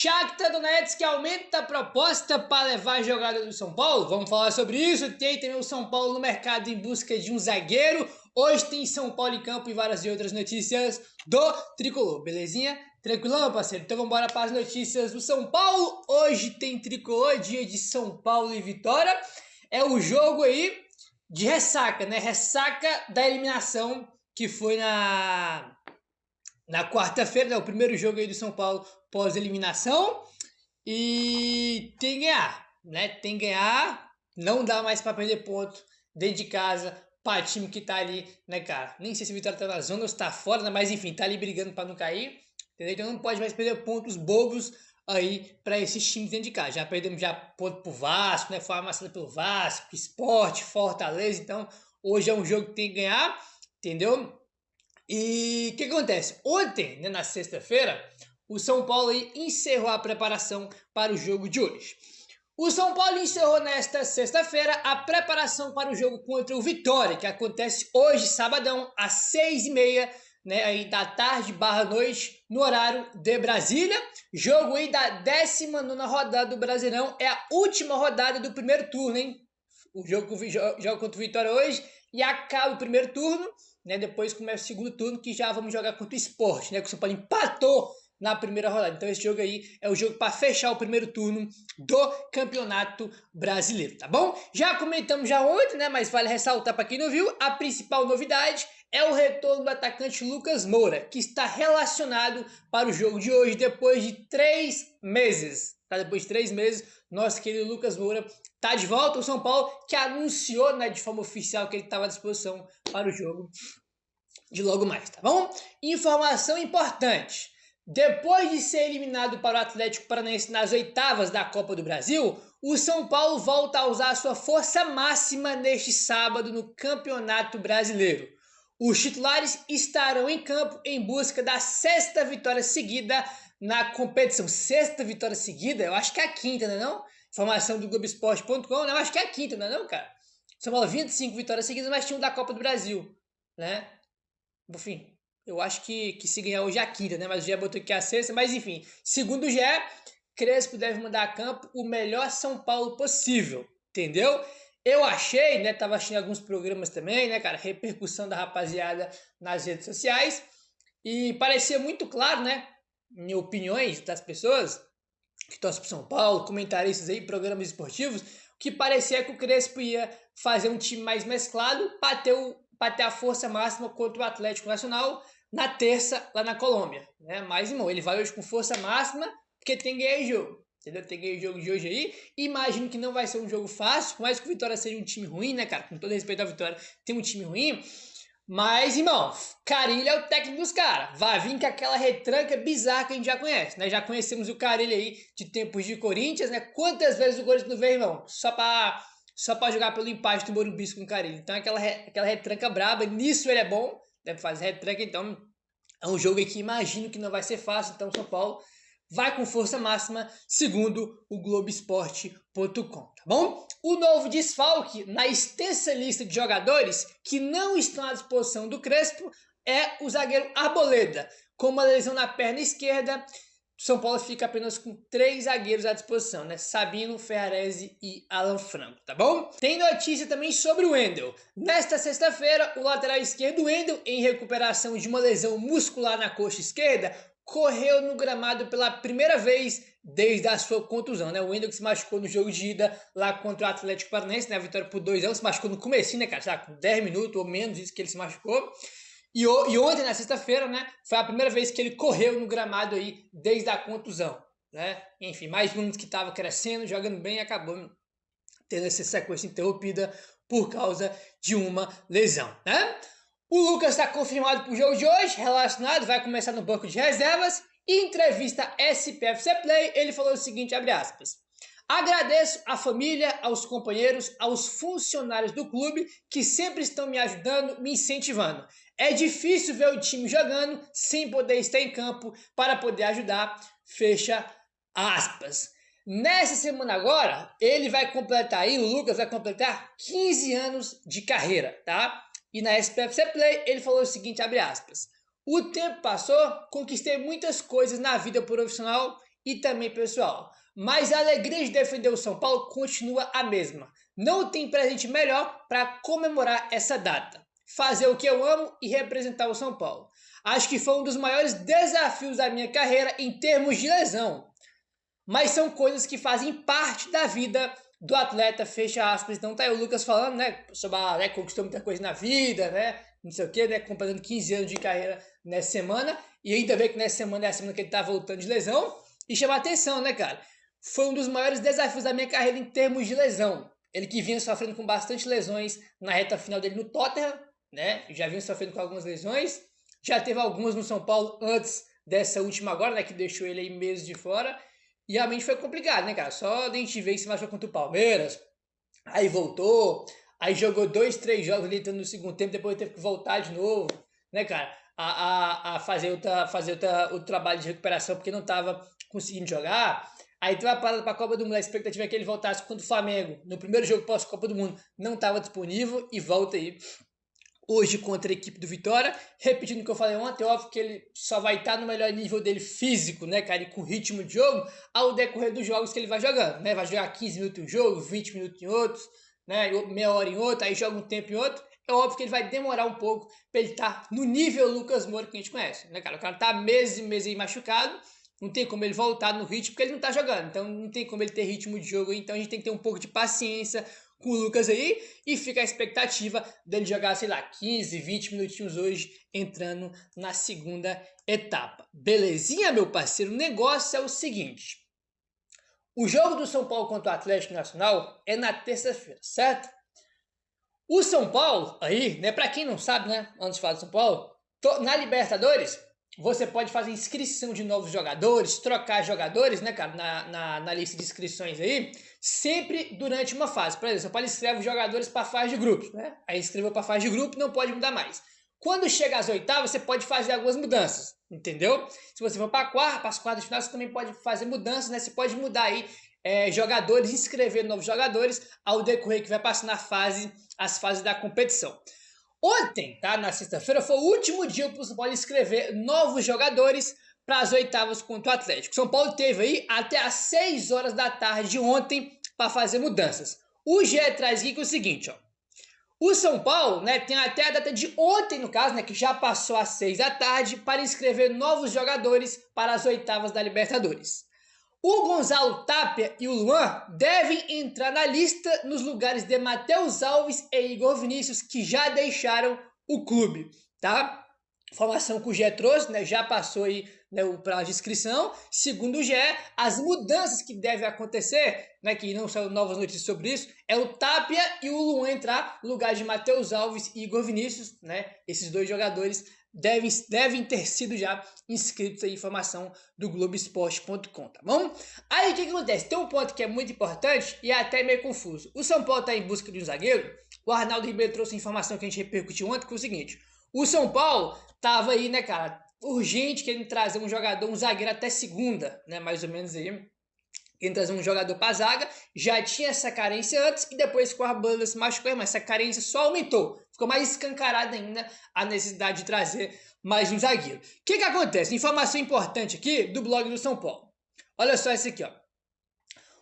Shakhtar Donetsk aumenta a proposta para levar jogador do São Paulo. Vamos falar sobre isso. Tem também o São Paulo no mercado em busca de um zagueiro. Hoje tem São Paulo em campo e várias outras notícias do Tricolor, belezinha? Tranquilão, meu parceiro? Então vamos embora para as notícias do São Paulo. Hoje tem Tricolor, dia de São Paulo e Vitória. É o jogo aí de ressaca, né? Ressaca da eliminação que foi na quarta-feira, né? O primeiro jogo aí do São Paulo pós-eliminação. E tem que ganhar, né? Tem que ganhar. Não dá mais para perder ponto dentro de casa para time que tá ali, né, cara? Nem sei se o Vitória tá na zona ou se tá fora, né? Mas enfim, tá ali brigando para não cair. Entendeu? Então não pode mais perder pontos bobos aí para esses times dentro de casa. Já perdemos ponto pro Vasco, né? Foi amassado pelo Vasco, Sport, Fortaleza. Então hoje é um jogo que tem que ganhar, entendeu? E o que acontece? Ontem, né, na sexta-feira, o São Paulo aí encerrou a preparação para o jogo de hoje. O São Paulo encerrou nesta sexta-feira a preparação para o jogo contra o Vitória, que acontece hoje, sabadão, às 6h30, né, aí da tarde / noite, no horário de Brasília. Jogo aí da 19ª rodada do Brasileirão, é a última rodada do primeiro turno, hein? O jogo joga contra o Vitória hoje e acaba o primeiro turno, né? Depois começa o segundo turno, que já vamos jogar contra o Sport, né? Que o São Paulo empatou na primeira rodada. Então esse jogo aí é o jogo para fechar o primeiro turno do Campeonato Brasileiro, tá bom? Já comentamos já ontem, né? Mas vale ressaltar para quem não viu, a principal novidade é o retorno do atacante Lucas Moura, que está relacionado para o jogo de hoje depois de 3 meses. Tá? Depois de 3 meses, nosso querido Lucas Moura tá de volta. O São Paulo que anunciou, né, de forma oficial que ele estava à disposição para o jogo de logo mais, tá bom? Informação importante. Depois de ser eliminado para o Atlético Paranaense nas oitavas da Copa do Brasil, o São Paulo volta a usar sua força máxima neste sábado no Campeonato Brasileiro. Os titulares estarão em campo em busca da 6ª vitória seguida na competição. 6ª vitória seguida? Eu acho que é a 5ª, não é não? Informação do Globoesporte.com, eu acho que é a 5ª, não é não, cara? São Paulo 25 vitórias seguidas, mas tinha um da Copa do Brasil, né? Enfim, eu acho que se ganhar hoje é a 5ª, né? Mas o GE botou aqui a 6ª, mas enfim. Segundo o GE, Crespo deve mandar a campo o melhor São Paulo possível, entendeu? Eu achei, né? Tava assistindo alguns programas também, né, cara? Repercussão da rapaziada nas redes sociais. E parecia muito claro, né? Em opiniões das pessoas que torcem pro São Paulo, comentaristas aí, programas esportivos, que parecia que o Crespo ia fazer um time mais mesclado para ter a força máxima contra o Atlético Nacional na terça, lá na Colômbia, né? Mas, irmão, ele vai hoje com força máxima, porque tem que ganhar jogo, entendeu? Tem que ganhar jogo de hoje aí. Imagino que não vai ser um jogo fácil, por mais que o Vitória seja um time ruim, né, cara? Com todo respeito à Vitória, tem um time ruim. Mas, irmão, Carille é o técnico dos caras. Vai vir com aquela retranca bizarra que a gente já conhece, né? Já conhecemos o Carille aí de tempos de Corinthians, né? Quantas vezes o Corinthians não veio, irmão? Só pra jogar pelo empate do Morumbi com o Carille. Então, aquela retranca braba, nisso ele é bom, deve fazer retranca, então é um jogo aí que imagino que não vai ser fácil. Então, São Paulo vai com força máxima, segundo o Globoesporte.com, tá bom? O novo desfalque na extensa lista de jogadores que não estão à disposição do Crespo é o zagueiro Arboleda. Com uma lesão na perna esquerda, São Paulo fica apenas com 3 zagueiros à disposição, né? Sabino, Ferrarese e Alan Franco, tá bom? Tem notícia também sobre o Wendel. Nesta sexta-feira, o lateral esquerdo Wendel, em recuperação de uma lesão muscular na coxa esquerda, correu no gramado pela primeira vez desde a sua contusão, né? O Wendel que se machucou no jogo de ida lá contra o Atlético Paranaense, né? A vitória por 2-1, se machucou no comecinho, né, cara? Sabe? Com 10 minutos ou menos isso que ele se machucou. E ontem, na sexta-feira, né? Foi a primeira vez que ele correu no gramado aí desde a contusão, né? Enfim, mais um que estava crescendo, jogando bem e acabou tendo essa sequência interrompida por causa de uma lesão, né? O Lucas está confirmado para o jogo de hoje, relacionado, vai começar no banco de reservas. Em entrevista SPFC Play, ele falou o seguinte, abre aspas: agradeço à família, aos companheiros, aos funcionários do clube que sempre estão me ajudando, me incentivando. É difícil ver o time jogando sem poder estar em campo para poder ajudar, fecha aspas. Nessa semana agora, ele vai completar aí, o Lucas vai completar 15 anos de carreira, tá? E na SPFC Play ele falou o seguinte, abre aspas: o tempo passou, conquistei muitas coisas na vida profissional e também pessoal. Mas a alegria de defender o São Paulo continua a mesma. Não tem presente melhor para comemorar essa data. Fazer o que eu amo e representar o São Paulo. Acho que foi um dos maiores desafios da minha carreira em termos de lesão. Mas são coisas que fazem parte da vida do atleta, fecha aspas. Então tá aí o Lucas falando, né, sobre conquistou muita coisa na vida, né, não sei o que, né, completando 15 anos de carreira nessa semana, e ainda vê que nessa semana é a semana que ele tá voltando de lesão, e chama a atenção, né, cara, foi um dos maiores desafios da minha carreira em termos de lesão. Ele que vinha sofrendo com bastante lesões na reta final dele no Tottenham, né, já vinha sofrendo com algumas lesões, já teve algumas no São Paulo antes dessa última agora, né, que deixou ele aí meses de fora. E realmente foi complicado, né, cara? Só a gente ver que se machucou contra o Palmeiras, aí voltou, aí jogou 2, 3 jogos ali no segundo tempo, depois teve que voltar de novo, né, cara? A fazer outro trabalho de recuperação porque não tava conseguindo jogar. Aí teve a parada pra Copa do Mundo, a expectativa é que ele voltasse contra o Flamengo. No primeiro jogo pós-Copa do Mundo não estava disponível e volta aí hoje contra a equipe do Vitória, repetindo o que eu falei ontem, óbvio que ele só vai estar no melhor nível dele físico, né, cara, e com ritmo de jogo, ao decorrer dos jogos que ele vai jogando, né, vai jogar 15 minutos em um jogo, 20 minutos em outros, né, meia hora em outro, aí joga um tempo em outro, é óbvio que ele vai demorar um pouco para ele estar no nível Lucas Moura que a gente conhece, né, cara, o cara tá meses e meses aí machucado, não tem como ele voltar no ritmo porque ele não tá jogando, então não tem como ele ter ritmo de jogo, então a gente tem que ter um pouco de paciência com o Lucas aí, e fica a expectativa dele jogar, sei lá, 15, 20 minutinhos hoje, entrando na segunda etapa. Belezinha, meu parceiro? O negócio é o seguinte, o jogo do São Paulo contra o Atlético Nacional é na terça-feira, certo? O São Paulo, aí, né, pra quem não sabe, né, antes de falar do São Paulo, na Libertadores, você pode fazer inscrição de novos jogadores, trocar jogadores, né, cara, na lista de inscrições aí, sempre durante uma fase. Por exemplo, você pode inscrever os jogadores para a fase de grupos, né? Aí inscreveu para a fase de grupo, não pode mudar mais. Quando chega às oitavas, você pode fazer algumas mudanças, entendeu? Se você for para as quartas de final, você também pode fazer mudanças, né? Você pode mudar aí jogadores, inscrever novos jogadores ao decorrer que vai passar as fases da competição. Ontem, tá, na sexta-feira, foi o último dia para o São Paulo inscrever novos jogadores para as oitavas contra o Atlético. São Paulo teve aí até às 6 horas da tarde de ontem para fazer mudanças. O GE traz aqui que é o seguinte, ó. O São Paulo, né, tem até a data de ontem, no caso, né, que já passou às 6 da tarde, para inscrever novos jogadores para as oitavas da Libertadores. O Gonzalo Tapia e o Luan devem entrar na lista nos lugares de Matheus Alves e Igor Vinícius, que já deixaram o clube, tá? Informação que o GE trouxe, né? Já passou aí, né, o prazo de inscrição. Segundo o GE, as mudanças que devem acontecer, né, que não são novas notícias sobre isso, é o Tapia e o Luan entrar no lugar de Matheus Alves e Igor Vinícius, né? Esses dois jogadores devem ter sido já inscritos aí, informação do Globoesporte.com, tá bom? Aí o que acontece? Tem um ponto que é muito importante e é até meio confuso. O São Paulo está em busca de um zagueiro. O Arnaldo Ribeiro trouxe informação que a gente repercutiu ontem, que é o seguinte: o São Paulo tava aí, né, cara, urgente querendo trazer um jogador, um zagueiro até segunda, né, mais ou menos aí. Querendo trazer um jogador para a zaga, já tinha essa carência antes e depois com a banda se machucou, mas essa carência só aumentou. Ficou mais escancarada ainda a necessidade de trazer mais um zagueiro. O que acontece? Informação importante aqui do blog do São Paulo. Olha só esse aqui, ó.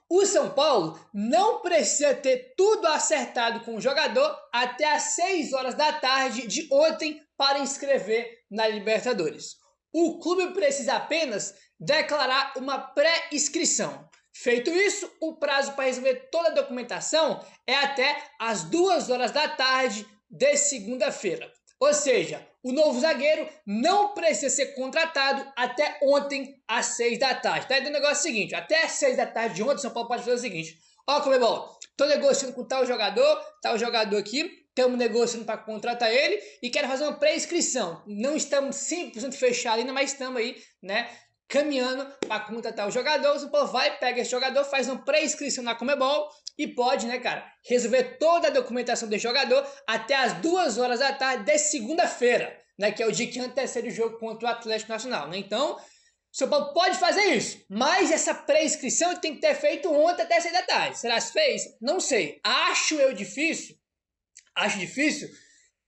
O São Paulo não precisa ter tudo acertado com o jogador até às 6 horas da tarde de ontem para inscrever na Libertadores. O clube precisa apenas declarar uma pré-inscrição. Feito isso, o prazo para resolver toda a documentação é até às 2 horas da tarde de segunda-feira. Ou seja, o novo zagueiro não precisa ser contratado até ontem às 6 da tarde. Tá entendendo o negócio seguinte? Até às 6 da tarde de ontem, o São Paulo pode fazer o seguinte: ó, como é bom, tô negociando com tal jogador aqui, estamos negociando para contratar ele e quero fazer uma pré-inscrição. Não estamos 100% fechados ainda, mas estamos aí, né, caminhando para contratar o jogador. O São Paulo vai, pega esse jogador, faz uma pré-inscrição na Comebol e pode, né, cara, resolver toda a documentação desse jogador até as 2 horas da tarde de segunda-feira, né, que é o dia que antecede o jogo contra o Atlético Nacional, né? Então, o São Paulo pode fazer isso, mas essa pré-inscrição tem que ter feito ontem até 6 da tarde. Será que fez? Não sei. Acho difícil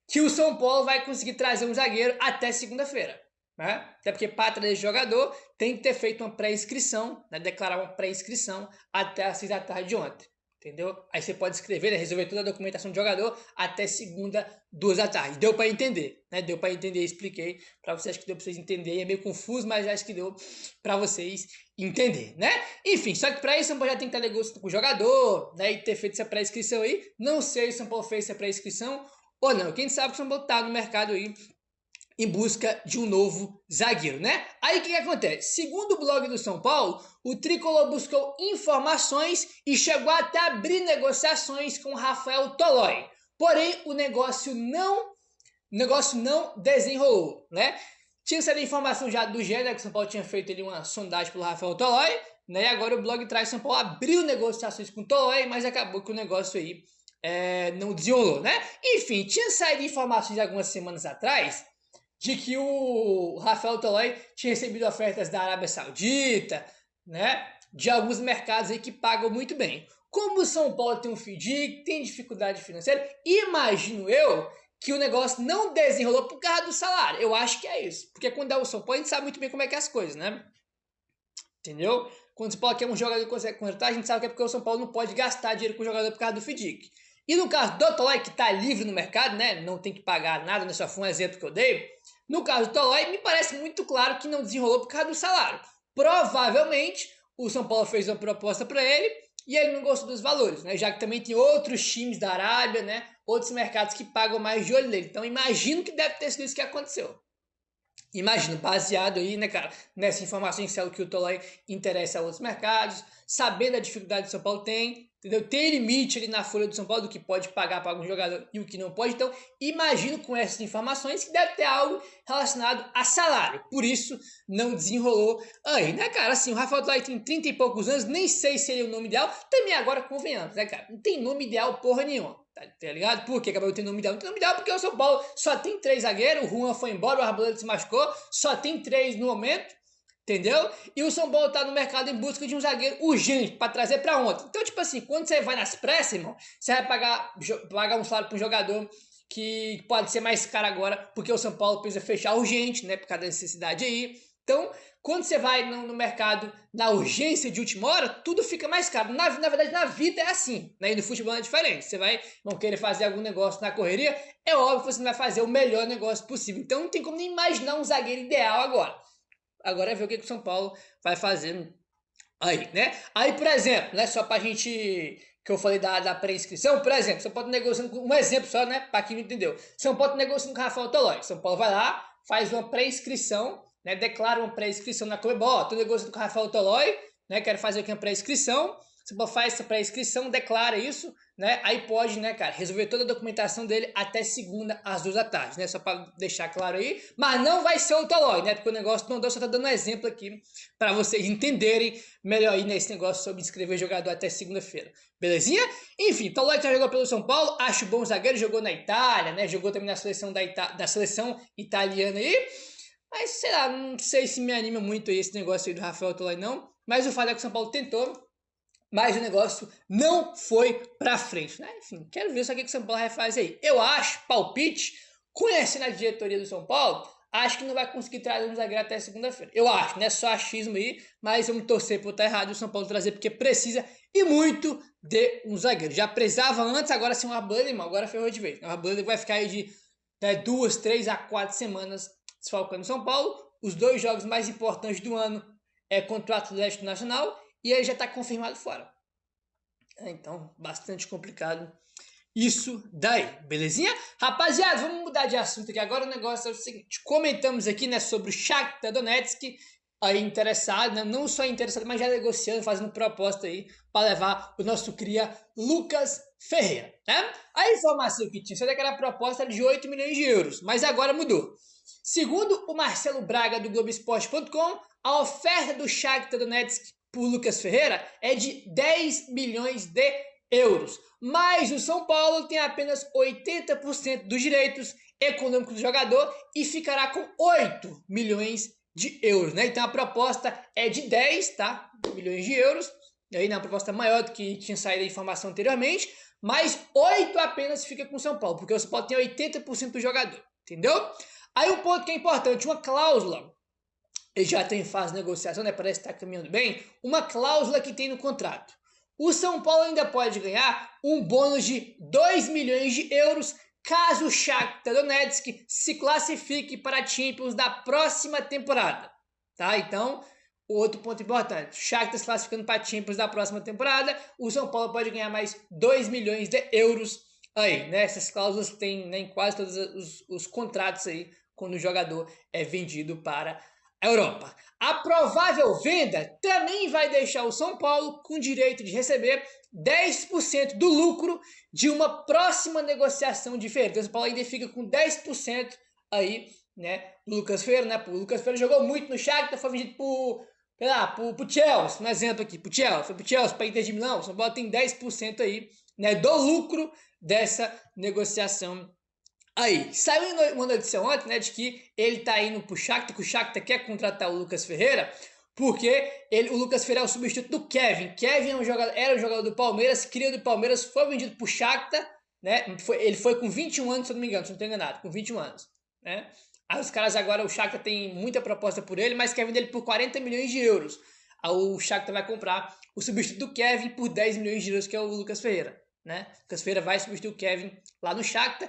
que o São Paulo vai conseguir trazer um zagueiro até segunda-feira. né? Até porque para trazer jogador tem que ter feito uma pré-inscrição, né? Declarar uma pré-inscrição até as 6 da tarde de ontem. Entendeu? Aí você pode escrever, né? Resolver toda a documentação do jogador até segunda, 2 da tarde. Deu para entender, né? Deu para entender, expliquei para vocês, acho que deu para vocês entenderem. É meio confuso, mas acho que deu para vocês entender, né? Enfim, só que para isso o São Paulo já tem que estar negociando com o jogador, né? E ter feito essa pré-inscrição aí. Não sei se o São Paulo fez essa pré-inscrição ou não. Quem sabe que o São Paulo tá no mercado aí em busca de um novo zagueiro, né? Aí o que acontece? Segundo o blog do São Paulo, o Tricolor buscou informações e chegou até a abrir negociações com o Rafael Tolói. Porém, o negócio não desenrolou, né? Tinha saído informação já do GE, né, que o São Paulo tinha feito ali uma sondagem pelo Rafael Tolói, né? E agora o blog traz que o São Paulo abriu negociações com o Tolói, mas acabou que o negócio aí não desenrolou, né? Enfim, tinha saído informações algumas semanas atrás de que o Rafael Tolói tinha recebido ofertas da Arábia Saudita, né? De alguns mercados aí que pagam muito bem. Como o São Paulo tem um FDIC, tem dificuldade financeira, imagino eu que o negócio não desenrolou por causa do salário. Eu acho que é isso. Porque quando é o São Paulo, a gente sabe muito bem como é que é as coisas, né? Entendeu? Quando o São Paulo quer um jogador que consegue contratar, a gente sabe que é porque o São Paulo não pode gastar dinheiro com o jogador por causa do FDIC. E no caso do Tolói, que está livre no mercado, né? Não tem que pagar nada, né? Só foi um exemplo que eu dei. No caso do Tolói, me parece muito claro que não desenrolou por causa do salário. Provavelmente, o São Paulo fez uma proposta para ele e ele não gostou dos valores, né? Já que também tem outros times da Arábia, né? Outros mercados que pagam mais de olho nele. Então, imagino que deve ter sido isso que aconteceu. Imagino, baseado aí, né, cara, nessa informação inicial que o Tolói interessa a outros mercados, sabendo a dificuldade que o São Paulo tem, entendeu? Tem limite ali na folha do São Paulo do que pode pagar para algum jogador e o que não pode. Então, imagino com essas informações que deve ter algo relacionado a salário. Por isso, não desenrolou aí, né, cara? Assim, o Rafael Tolói tem 30 e poucos anos, nem sei se ele é o nome ideal. Também agora convenhamos, né, cara? Não tem nome ideal porra nenhuma. Tá ligado? Por que acabou tendo nome ideal? Não tem nome ideal porque o São Paulo só tem 3 zagueiros, o Juan foi embora, o Arboleda se machucou, só tem 3 no momento, entendeu? E o São Paulo tá no mercado em busca de um zagueiro urgente para trazer para ontem. Então, tipo assim, quando você vai nas pressas, irmão, você vai pagar um salário para um jogador que pode ser mais caro agora, porque o São Paulo precisa fechar urgente, né? Por causa da necessidade aí. Então, quando você vai no mercado na urgência de última hora, tudo fica mais caro. Na verdade, na vida é assim, né? E no futebol é diferente. Você não querer fazer algum negócio na correria, é óbvio que você não vai fazer o melhor negócio possível. Então, não tem como nem imaginar um zagueiro ideal agora. Agora é ver o que o São Paulo vai fazer aí, né? Aí, por exemplo, né? Só pra gente... Que eu falei da pré-inscrição, por exemplo, São Paulo negociando com... Um exemplo só, né? Pra quem não entendeu. São Paulo negociando com o Rafael Tolói. São Paulo vai lá, faz uma pré-inscrição, né, declara uma pré-inscrição na Comebol. Estou negociando com o Rafael Tolói, né, quero fazer aqui uma pré-inscrição. Você faz essa pré-inscrição, declara isso, né, aí pode, né, cara, resolver toda a documentação dele até segunda às 2 da tarde, né, só para deixar claro aí. Mas não vai ser o Tolói, né, porque o negócio não deu, só tá dando um exemplo aqui para vocês entenderem melhor aí nesse negócio sobre inscrever jogador até segunda-feira. Belezinha? Enfim, Tolói já jogou pelo São Paulo, acho bom zagueiro, jogou na Itália, né, jogou também na seleção da seleção italiana aí. Mas, sei lá, não sei se me anima muito esse negócio aí do Rafael Tolói, não. Mas o fato é que o São Paulo tentou, mas o negócio não foi pra frente, né? Enfim, quero ver só o que o São Paulo vai fazer aí. Eu acho, palpite, conhecendo a diretoria do São Paulo, acho que não vai conseguir trazer um zagueiro até segunda-feira. Eu acho, não é só achismo aí, mas vamos torcer por estar errado e o São Paulo trazer, porque precisa e muito de um zagueiro. Já precisava antes, agora sim o Arboleda, irmão, agora ferrou de vez. O Arboleda vai ficar aí de 2, 3 a 4 semanas desfalcando São Paulo. Os 2 jogos mais importantes do ano é contra o Atlético Nacional e ele já está confirmado fora. Então, bastante complicado isso daí, belezinha? Rapaziada, vamos mudar de assunto aqui. Agora o negócio é o seguinte, comentamos aqui, né, sobre o Shakhtar Donetsk, aí interessado, né, não só interessado, mas já negociando, fazendo proposta aí para levar o nosso cria Lucas Ferreira, né? A informação que tinha, só que era a proposta de 8 milhões de euros, mas agora mudou. Segundo o Marcelo Braga do Globoesporte.com, a oferta do Shakhtar Donetsk por Lucas Ferreira é de 10 milhões de euros. Mas o São Paulo tem apenas 80% dos direitos econômicos do jogador e ficará com 8 milhões de euros, né? Então a proposta é de 10, tá? Milhões de euros. E aí, uma proposta maior do que tinha saído a informação anteriormente, mas 8 apenas fica com o São Paulo, porque o São Paulo tem 80% do jogador, entendeu? Aí um ponto que é importante, uma cláusula, ele já tem fase de negociação, né? Parece que está caminhando bem, uma cláusula que tem no contrato. O São Paulo ainda pode ganhar um bônus de 2 milhões de euros caso o Shakhtar Donetsk se classifique para a Champions da próxima temporada. Tá? Então, outro ponto importante, o Shakhtar se classificando para a Champions da próxima temporada, o São Paulo pode ganhar mais 2 milhões de euros aí, né? Essas cláusulas tem, né, em quase todos os contratos aí, quando o jogador é vendido para a Europa. A provável venda também vai deixar o São Paulo com direito de receber 10% do lucro de uma próxima negociação diferente. Então, o São Paulo ainda fica com 10% aí, né? O Lucas Ferreira, né? O Lucas Ferreira jogou muito no Shakhtar, foi vendido por Chelsea, um exemplo aqui, pro Chelsea, foi pro Chelsea, para Inter de Milão. O São Paulo tem 10% aí, né, do lucro dessa negociação. Aí, saiu uma notícia ontem, né, de que ele tá indo pro Shakhtar, que o Shakhtar quer contratar o Lucas Ferreira, porque o Lucas Ferreira é o substituto do Kevin. Kevin era um jogador do Palmeiras, cria do Palmeiras, foi vendido pro Shakhtar, né, ele foi com 21 anos, se eu não me engano, se não estou enganado, com 21 anos, né. Aí os caras agora, o Shakhtar tem muita proposta por ele, mas quer vender ele por 40 milhões de euros. Aí o Shakhtar vai comprar o substituto do Kevin por 10 milhões de euros, que é o Lucas Ferreira, né. O Lucas Ferreira vai substituir o Kevin lá no Shakhtar.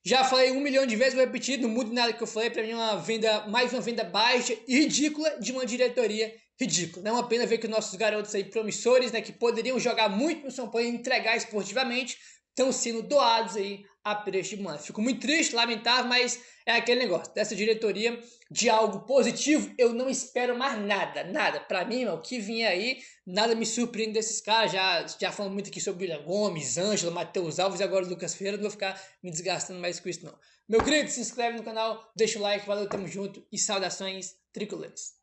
Já falei 1 milhão de vezes, vou repetir, não muda nada que eu falei. Para mim é mais uma venda baixa e ridícula de uma diretoria ridícula. Não é uma pena ver que nossos garotos aí promissores, né, que poderiam jogar muito no São Paulo e entregar esportivamente, estão sendo doados aí a preço de mano. Fico muito triste, lamentável, mas é aquele negócio. Dessa diretoria, de algo positivo, eu não espero mais nada, nada. Para mim, o que vinha aí, nada me surpreende desses caras. Já falando muito aqui sobre William Gomes, Ângelo, Matheus Alves e agora o Lucas Ferreira. Não vou ficar me desgastando mais com isso, não. Meu querido, se inscreve no canal, deixa o like, valeu, tamo junto e saudações tricolores.